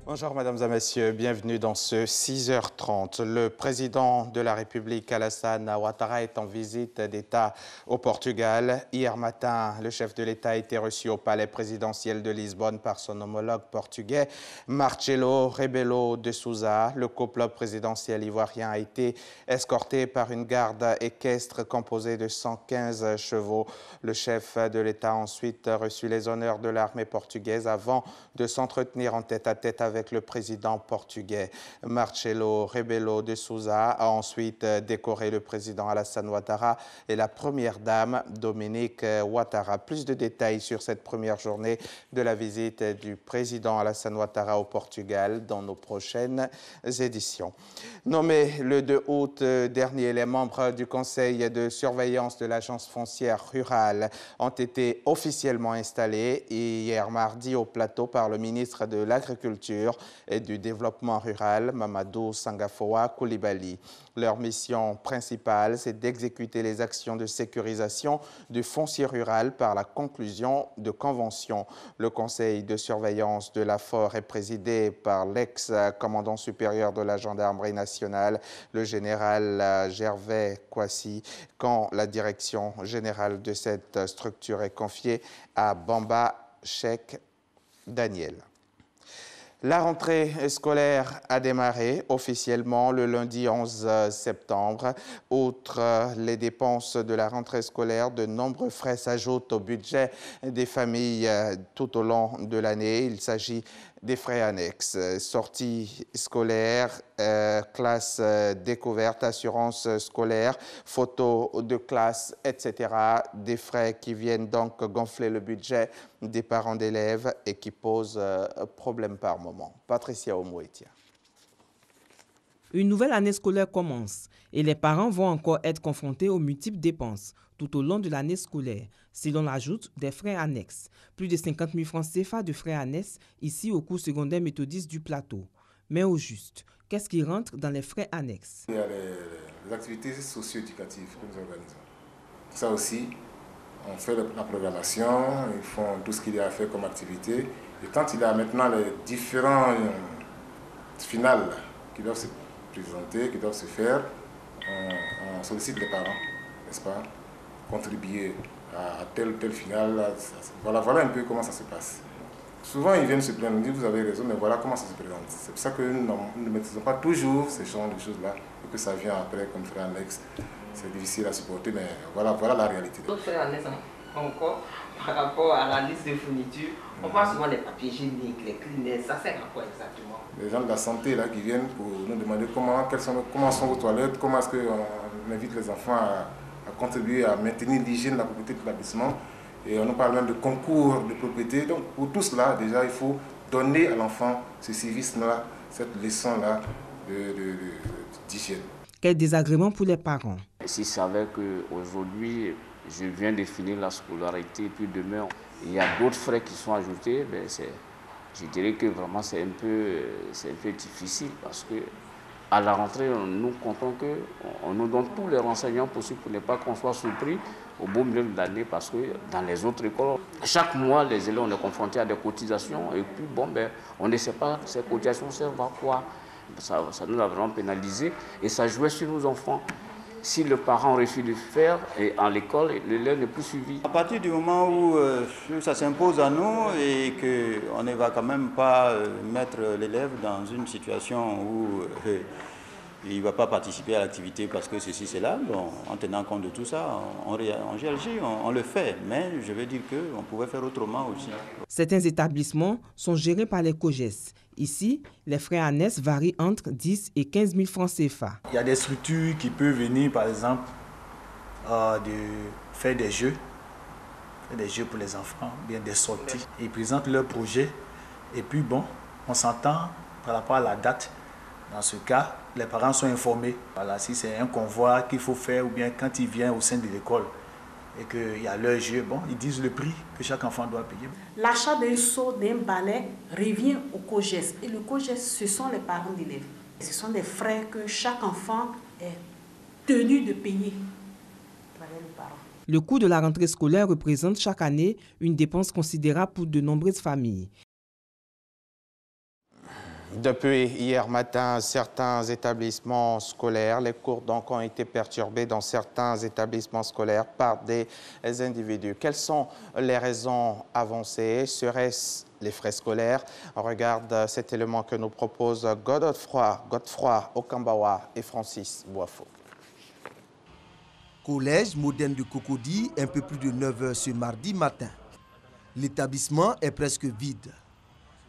Bonjour mesdames et messieurs, bienvenue dans ce 6h30. Le président de la République Alassane Ouattara est en visite d'État au Portugal. Hier matin, le chef de l'État a été reçu au palais présidentiel de Lisbonne par son homologue portugais Marcelo Rebelo de Sousa. Le couple présidentiel ivoirien a été escorté par une garde équestre composée de 115 chevaux. Le chef de l'État a ensuite reçu les honneurs de l'armée portugaise avant de s'entretenir en tête-à-tête avec le président portugais. Marcelo Rebelo de Sousa a ensuite décoré le président Alassane Ouattara et la première dame Dominique Ouattara. Plus de détails sur cette première journée de la visite du président Alassane Ouattara au Portugal dans nos prochaines éditions. Nommés le 2 août dernier, les membres du conseil de surveillance de l'agence foncière rurale ont été officiellement installés hier mardi au plateau par le ministre de l'Agriculture et du Développement rural, Mamadou Sangafoa Coulibaly. Leur mission principale, c'est d'exécuter les actions de sécurisation du foncier rural par la conclusion de conventions. Le conseil de surveillance de la FOR est présidé par l'ex-commandant supérieur de la gendarmerie nationale, le général Gervais Kwasi, quand la direction générale de cette structure est confiée à Bamba Cheikh Daniel. La rentrée scolaire a démarré officiellement le lundi 11 septembre. Outre les dépenses de la rentrée scolaire, de nombreux frais s'ajoutent au budget des familles tout au long de l'année. Il s'agit des frais annexes, sorties scolaires, classes découvertes, assurance scolaire, photos de classe, etc. Des frais qui viennent donc gonfler le budget des parents d'élèves et qui posent problème par moment. Patricia Omouetia. Une nouvelle année scolaire commence et les parents vont encore être confrontés aux multiples dépenses tout au long de l'année scolaire, si l'on ajoute des frais annexes. Plus de 50 000 francs CFA de frais annexes ici au cours secondaire méthodiste du plateau. Mais au juste, qu'est-ce qui rentre dans les frais annexes? Il y a les activités socio-éducatives que nous organisons. Ça aussi, on fait la programmation, ils font tout ce qu'il y a à faire comme activité. Et quand il y a maintenant les différents finales qui doivent se présenter, qui doivent se faire, on sollicite les parents, n'est-ce pas, contribuer à tel ou tel finale. Voilà un peu comment ça se passe. Souvent, ils viennent se plaindre, ils disent, vous avez raison, mais voilà comment ça se présente. C'est pour ça que nous ne maîtrisons pas toujours ces genres de choses-là, et que ça vient après comme frais annexes. C'est difficile à supporter, mais voilà la réalité. D'autres frais annexes encore, par rapport à la liste de fournitures, on parle souvent des papiers hygiéniques, les Kleenex, ça sert à quoi exactement? Les gens de la santé là, qui viennent pour nous demander comment sont vos toilettes, comment est-ce qu'on invite les enfants à contribuer à maintenir l'hygiène de la propriété de l'établissement. Et on nous parle même de concours de propriété. Donc pour tout cela, déjà, il faut donner à l'enfant ce service-là, cette leçon-là d'hygiène. Quel désagrément pour les parents. S'ils savaient qu'aujourd'hui, je viens de finir la scolarité, puis demain, il y a d'autres frais qui sont ajoutés, ben je dirais que vraiment c'est un peu difficile parce que à la rentrée, nous comptons qu'on nous donne tous les renseignements possibles pour ne pas qu'on soit surpris au beau milieu de l'année parce que dans les autres écoles, chaque mois, les élèves sont confrontés à des cotisations et puis on ne sait pas ces cotisations servent à quoi. Ça nous a vraiment pénalisé et ça jouait sur nos enfants. Si le parent refuse de faire et en l'école, l'élève n'est plus suivi. À partir du moment où ça s'impose à nous et qu'on ne va quand même pas mettre l'élève dans une situation où il ne va pas participer à l'activité parce que ceci, c'est là, bon, en tenant compte de tout ça, on réagit, on le fait. Mais je veux dire qu'on pouvait faire autrement aussi. Certains établissements sont gérés par les COGES. Ici, les frais annexes varient entre 10 et 15 000 francs CFA. Il y a des structures qui peuvent venir, par exemple, de faire des jeux pour les enfants, bien des sorties. Ils présentent leur projet et puis on s'entend par rapport à la date. Dans ce cas, les parents sont informés. Voilà, si c'est un convoi qu'il faut faire ou bien quand il vient au sein de l'école et qu'il y a leur jeu, ils disent le prix que chaque enfant doit payer. L'achat d'un seau, d'un balai revient au COGES. Et le COGES, ce sont les parents d'élèves. Ce sont des frais que chaque enfant est tenu de payer à travers le parent. Le coût de la rentrée scolaire représente chaque année une dépense considérable pour de nombreuses familles. Depuis hier matin, certains établissements scolaires, les cours donc ont été perturbés dans certains établissements scolaires par des individus. Quelles sont les raisons avancées? Seraient-ce les frais scolaires? On regarde cet élément que nous proposent Godefroy Okambawa et Francis Boifo. Collège moderne de Cocody, un peu plus de 9 h ce mardi matin. L'établissement est presque vide.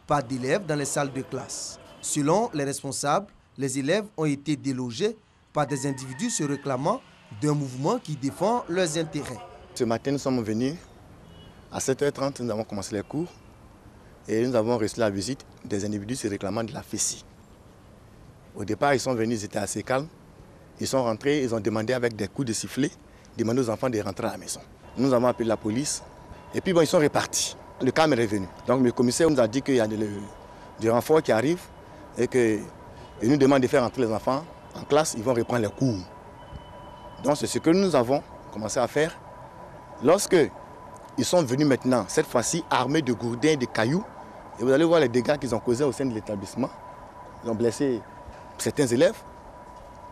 Pas d'élèves dans les salles de classe. Selon les responsables, les élèves ont été délogés par des individus se réclamant d'un mouvement qui défend leurs intérêts. Ce matin, nous sommes venus à 7 h 30, nous avons commencé les cours et nous avons reçu la visite des individus se réclamant de la FESI. Au départ, ils sont venus, ils étaient assez calmes. Ils sont rentrés, ils ont demandé avec des coups de sifflet, demandé aux enfants de rentrer à la maison. Nous avons appelé la police et puis ils sont repartis. Le calme est revenu. Donc le commissaire nous a dit qu'il y a du renfort qui arrive et qu'il nous demande de faire entrer les enfants en classe, ils vont reprendre les cours. Donc c'est ce que nous avons commencé à faire. Lorsque ils sont venus maintenant, cette fois-ci armés de gourdins et de cailloux, et vous allez voir les dégâts qu'ils ont causés au sein de l'établissement. Ils ont blessé certains élèves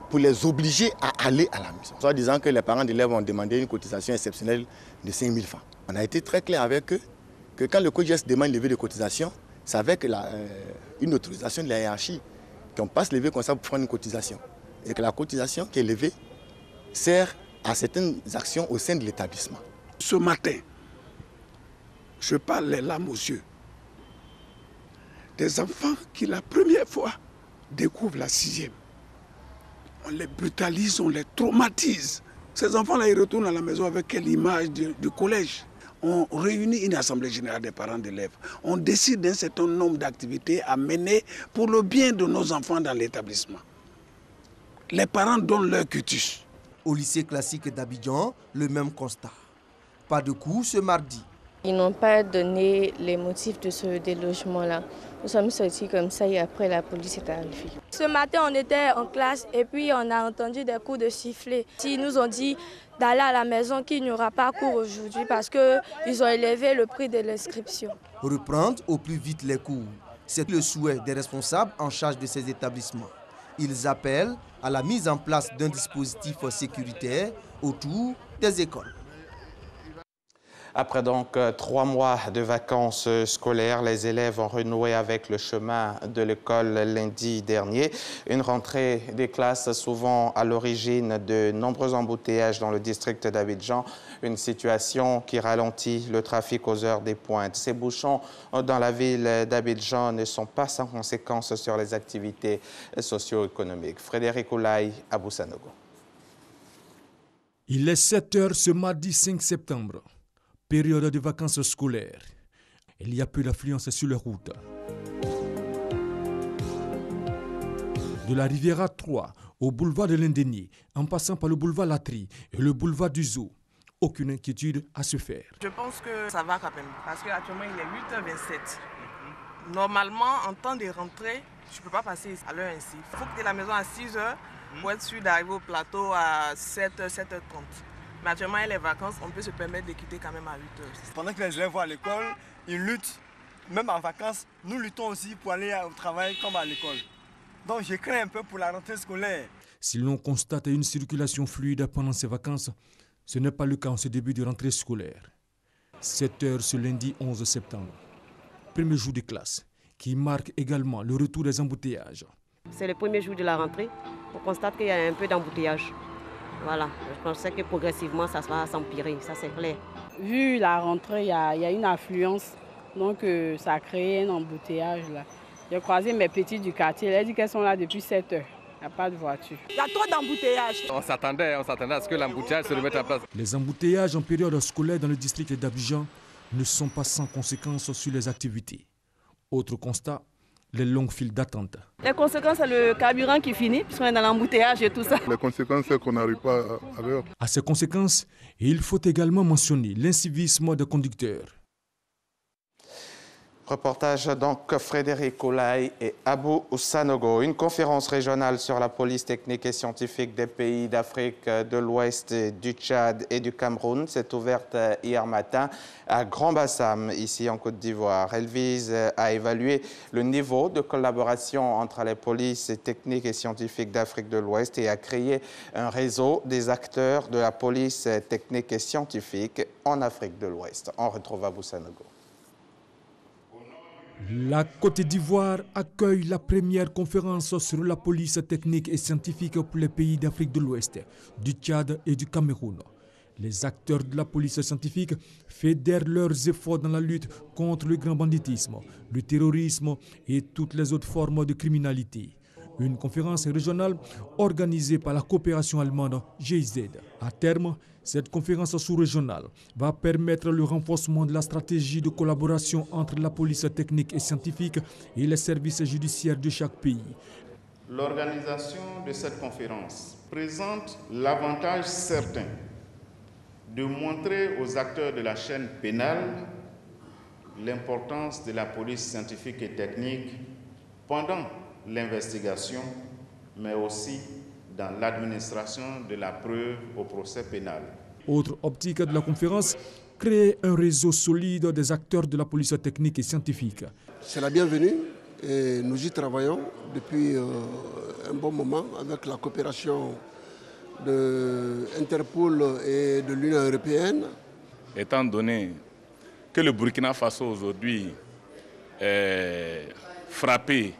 pour les obliger à aller à la maison. Soit disant que les parents d'élèves ont demandé une cotisation exceptionnelle de 5 000 francs. On a été très clair avec eux que quand le COJES demande une levée de cotisation, c'est avec une autorisation de la hiérarchie qu'on passe lever comme ça pour prendre une cotisation. Et que la cotisation qui est levée sert à certaines actions au sein de l'établissement. Ce matin, je parle les larmes aux yeux des enfants qui la première fois découvrent la 6e. On les brutalise, on les traumatise. Ces enfants-là, ils retournent à la maison avec quelle image du collège? On réunit une assemblée générale des parents d'élèves. On décide d'un certain nombre d'activités à mener pour le bien de nos enfants dans l'établissement. Les parents donnent leur quitus. Au lycée classique d'Abidjan, le même constat. Pas de cours ce mardi. Ils n'ont pas donné les motifs de ce délogement-là. Nous sommes sortis comme ça et après la police est arrivée. Ce matin, on était en classe et puis on a entendu des coups de sifflet. Ils nous ont dit d'aller à la maison, qu'il n'y aura pas cours aujourd'hui parce qu'ils ont élevé le prix de l'inscription. Reprendre au plus vite les cours, c'est le souhait des responsables en charge de ces établissements. Ils appellent à la mise en place d'un dispositif sécuritaire autour des écoles. Après donc 3 mois de vacances scolaires, les élèves ont renoué avec le chemin de l'école lundi dernier. Une rentrée des classes souvent à l'origine de nombreux embouteillages dans le district d'Abidjan. Une situation qui ralentit le trafic aux heures des pointes. Ces bouchons dans la ville d'Abidjan ne sont pas sans conséquences sur les activités socio-économiques. Frédéric Oulaye, Abou Sanogo. Il est 7 h ce mardi 5 septembre. Période de vacances scolaires. Il y a peu d'affluence sur les routes. De la Riviera 3 au boulevard de l'Indénié, en passant par le boulevard Latry et le boulevard du Zoo, aucune inquiétude à se faire. Je pense que ça va quand même, parce qu'actuellement il est 8 h 27. Normalement, en temps de rentrée, je ne peux pas passer à l'heure ainsi. Il faut quitter la maison à 6 h pour être sûr d'arriver au plateau à 7 h, 7 h 30. Mais actuellement, les vacances, on peut se permettre de quitter quand même à 8 h. Pendant que les élèves vont à l'école, ils luttent. Même en vacances, nous luttons aussi pour aller au travail comme à l'école. Donc je crains un peu pour la rentrée scolaire. Si l'on constate une circulation fluide pendant ces vacances, ce n'est pas le cas en ce début de rentrée scolaire. 7 h ce lundi 11 septembre. Premier jour de classe, qui marque également le retour des embouteillages. C'est le premier jour de la rentrée. On constate qu'il y a un peu d'embouteillage. Voilà, je pensais que progressivement ça va s'empirer, ça c'est clair. Vu la rentrée, il y a une affluence, donc ça a créé un embouteillage là. J'ai croisé mes petites du quartier, elles disent qu'elles sont là depuis 7 h. Il n'y a pas de voiture. Il y a trop d'embouteillages. On s'attendait à ce que l'embouteillage se remette en place. Les embouteillages en période scolaire dans le district d'Abidjan ne sont pas sans conséquences sur les activités. Autre constat, les longues files d'attente. Les conséquences, c'est le carburant qui finit, puisqu'on est dans l'embouteillage et tout ça. Les conséquences, c'est qu'on n'arrive pas à l'heure. À ces conséquences, il faut également mentionner l'incivisme des conducteurs. Reportage donc Frédéric Oulaye et Abou Sanogo. Une conférence régionale sur la police technique et scientifique des pays d'Afrique de l'Ouest, du Tchad et du Cameroun s'est ouverte hier matin à Grand-Bassam, ici en Côte d'Ivoire. Elle vise à évaluer le niveau de collaboration entre les polices techniques et scientifiques d'Afrique de l'Ouest et à créer un réseau des acteurs de la police technique et scientifique en Afrique de l'Ouest. On retrouve Abou Sanogo. La Côte d'Ivoire accueille la première conférence sur la police technique et scientifique pour les pays d'Afrique de l'Ouest, du Tchad et du Cameroun. Les acteurs de la police scientifique fédèrent leurs efforts dans la lutte contre le grand banditisme, le terrorisme et toutes les autres formes de criminalité. Une conférence régionale organisée par la coopération allemande GIZ. À terme, cette conférence sous-régionale va permettre le renforcement de la stratégie de collaboration entre la police technique et scientifique et les services judiciaires de chaque pays. L'organisation de cette conférence présente l'avantage certain de montrer aux acteurs de la chaîne pénale l'importance de la police scientifique et technique pendant l'investigation, mais aussi dans l'administration de la preuve au procès pénal. Autre optique de la conférence, créer un réseau solide des acteurs de la police technique et scientifique. C'est la bienvenue et nous y travaillons depuis un bon moment avec la coopération de Interpol et de l'Union européenne. Étant donné que le Burkina Faso aujourd'hui est frappé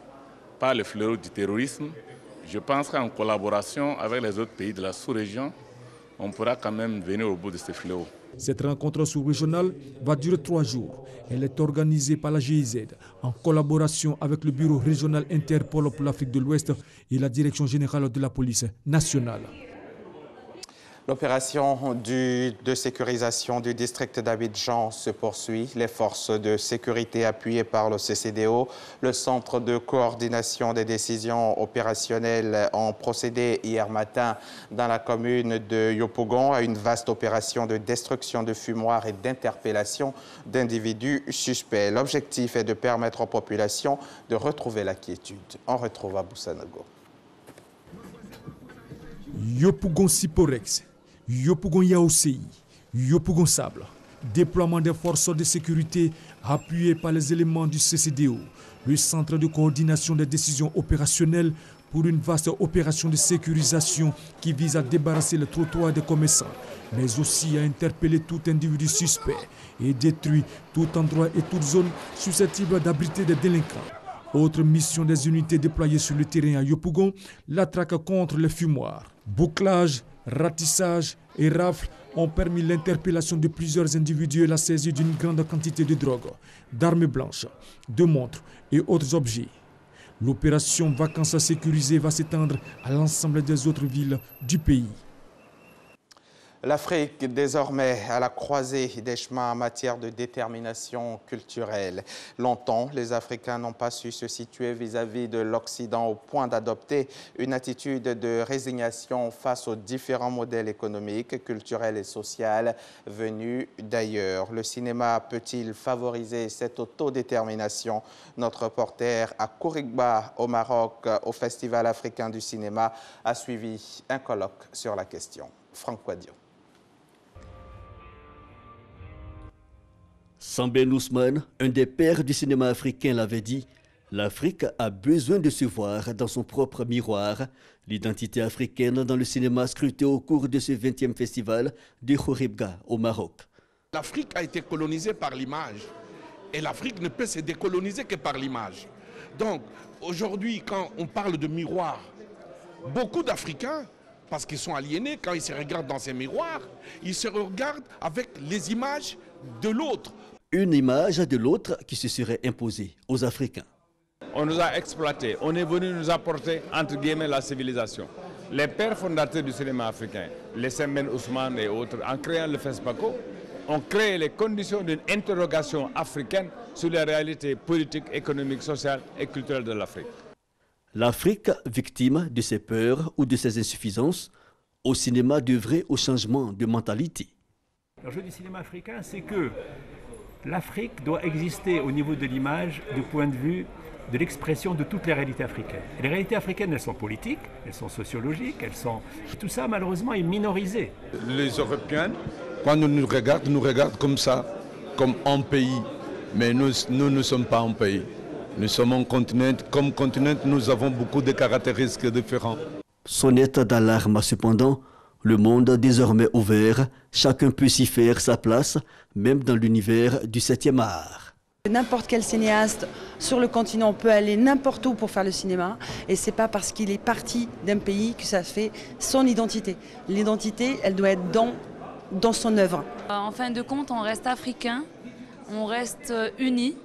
par le fléau du terrorisme, je pense qu'en collaboration avec les autres pays de la sous-région, on pourra quand même venir au bout de ce fléau. Cette rencontre sous-régionale va durer 3 jours. Elle est organisée par la GIZ en collaboration avec le bureau régional Interpol pour l'Afrique de l'Ouest et la direction générale de la police nationale. L'opération de sécurisation du district d'Abidjan se poursuit. Les forces de sécurité appuyées par le CCDO, le Centre de coordination des décisions opérationnelles, ont procédé hier matin dans la commune de Yopougon à une vaste opération de destruction de fumoirs et d'interpellation d'individus suspects. L'objectif est de permettre aux populations de retrouver la quiétude. On retrouve Abou Sanogo. Yopougon Siporex, Yopougon Yaousei, Yopougon Sable. Déploiement des forces de sécurité appuyées par les éléments du CCDO, le Centre de coordination des décisions opérationnelles, pour une vaste opération de sécurisation qui vise à débarrasser le trottoir des commerçants, mais aussi à interpeller tout individu suspect et détruire tout endroit et toute zone susceptible d'abriter des délinquants. Autre mission des unités déployées sur le terrain à Yopougon, la traque contre les fumoirs. Bouclage, ratissage et rafles ont permis l'interpellation de plusieurs individus et la saisie d'une grande quantité de drogue, d'armes blanches, de montres et autres objets. L'opération Vacances sécurisées va s'étendre à l'ensemble des autres villes du pays. L'Afrique, désormais, à la croisée des chemins en matière de détermination culturelle. Longtemps, les Africains n'ont pas su se situer vis-à-vis de l'Occident au point d'adopter une attitude de résignation face aux différents modèles économiques, culturels et sociaux venus d'ailleurs. Le cinéma peut-il favoriser cette autodétermination? Notre reporter à Kourigba, au Maroc, au Festival africain du cinéma, a suivi un colloque sur la question. Franck Quadio. Samben Ousmane, un des pères du cinéma africain, l'avait dit, l'Afrique a besoin de se voir dans son propre miroir. L'identité africaine dans le cinéma scruté au cours de ce 20e festival de Kouribga au Maroc. L'Afrique a été colonisée par l'image et l'Afrique ne peut se décoloniser que par l'image. Donc aujourd'hui, quand on parle de miroir, beaucoup d'Africains, parce qu'ils sont aliénés, quand ils se regardent dans ces miroirs, ils se regardent avec les images de l'autre. Une image de l'autre qui se serait imposée aux Africains. On nous a exploités, on est venu nous apporter, entre guillemets, la civilisation. Les pères fondateurs du cinéma africain, les Samben Ousmane et autres, en créant le FESPACO, ont créé les conditions d'une interrogation africaine sur les réalités politiques, économiques, sociales et culturelles de l'Afrique. L'Afrique, victime de ses peurs ou de ses insuffisances, au cinéma d'œuvrer au changement de mentalité. L'enjeu du cinéma africain, c'est que l'Afrique doit exister au niveau de l'image du point de vue de l'expression de toutes les réalités africaines. Et les réalités africaines, elles sont politiques, elles sont sociologiques, tout ça malheureusement est minorisé. Les Européens, quand nous regardent comme ça, comme un pays. Mais nous ne sommes pas un pays. Nous sommes un continent. Comme continent, nous avons beaucoup de caractéristiques différents. Sonnette d'alarme cependant, le monde désormais ouvert, chacun peut s'y faire sa place, même dans l'univers du 7e art. N'importe quel cinéaste sur le continent peut aller n'importe où pour faire le cinéma, et c'est pas parce qu'il est parti d'un pays que ça fait son identité. L'identité, elle doit être dans son œuvre. En fin de compte, on reste africain, on reste unis,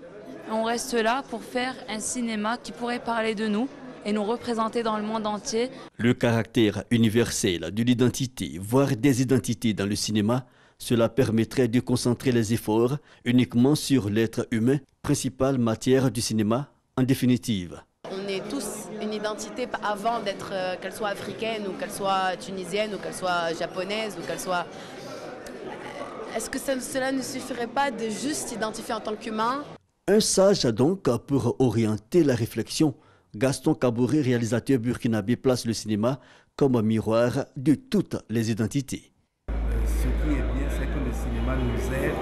on reste là pour faire un cinéma qui pourrait parler de nous et nous représenter dans le monde entier. Le caractère universel de l'identité, voire des identités dans le cinéma, cela permettrait de concentrer les efforts uniquement sur l'être humain, principale matière du cinéma en définitive. On est tous une identité avant d'être, qu'elle soit africaine ou qu'elle soit tunisienne ou qu'elle soit japonaise ou qu'elle soit... Est-ce que cela ne suffirait pas de juste s'identifier en tant qu'humain? Un sage donc pour orienter la réflexion. Gaston Kabouré, réalisateur burkinabé, place le cinéma comme un miroir de toutes les identités. Ce qui est bien, c'est que le cinéma nous aide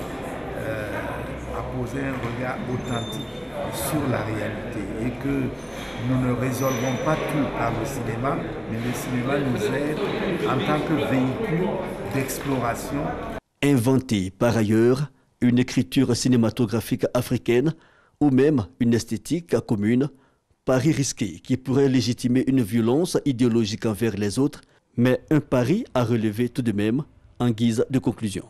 à poser un regard authentique sur la réalité et que nous ne résolvons pas tout par le cinéma, mais le cinéma nous aide en tant que véhicule d'exploration. Inventer par ailleurs une écriture cinématographique africaine ou même une esthétique commune, pari risqué qui pourrait légitimer une violence idéologique envers les autres, mais un pari à relever tout de même en guise de conclusion.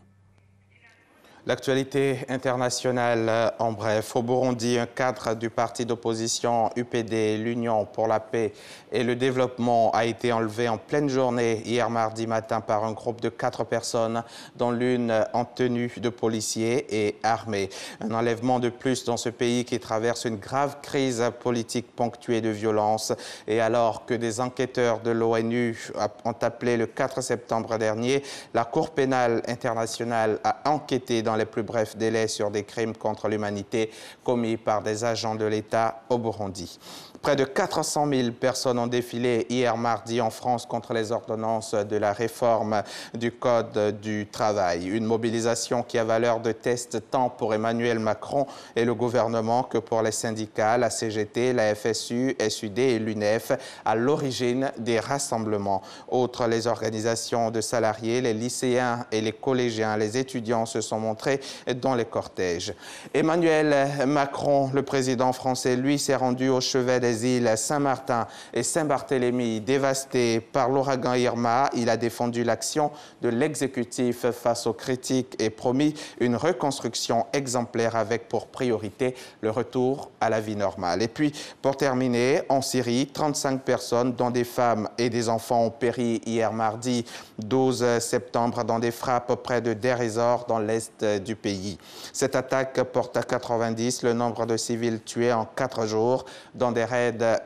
L'actualité internationale en bref. Au Burundi, un cadre du parti d'opposition UPD, l'Union pour la paix et le développement, a été enlevé en pleine journée hier mardi matin par un groupe de 4 personnes, dont l'une en tenue de policier et armée. Un enlèvement de plus dans ce pays qui traverse une grave crise politique ponctuée de violence. Et alors que des enquêteurs de l'ONU ont appelé le 4 septembre dernier, la Cour pénale internationale a enquêté dans les plus brefs délais sur des crimes contre l'humanité commis par des agents de l'État au Burundi. Près de 400 000 personnes ont défilé hier mardi en France contre les ordonnances de la réforme du Code du travail. Une mobilisation qui a valeur de test tant pour Emmanuel Macron et le gouvernement que pour les syndicats, la CGT, la FSU, SUD et l'UNEF, à l'origine des rassemblements. Outre les organisations de salariés, les lycéens et les collégiens, les étudiants se sont montrés dans les cortèges. Emmanuel Macron, le président français, lui, s'est rendu au chevet des îles Saint-Martin et Saint-Barthélemy dévastées par l'ouragan Irma. Il a défendu l'action de l'exécutif face aux critiques et promis une reconstruction exemplaire avec pour priorité le retour à la vie normale. Et puis, pour terminer, en Syrie, 35 personnes, dont des femmes et des enfants, ont péri hier mardi 12 septembre dans des frappes près de Deir ez-Zor dans l'est du pays. Cette attaque porte à 90 le nombre de civils tués en 4 jours dans des raids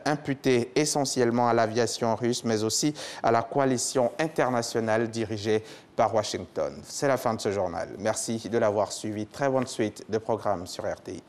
imputés essentiellement à l'aviation russe, mais aussi à la coalition internationale dirigée par Washington. C'est la fin de ce journal. Merci de l'avoir suivi. Très bonne suite de programmes sur RTI.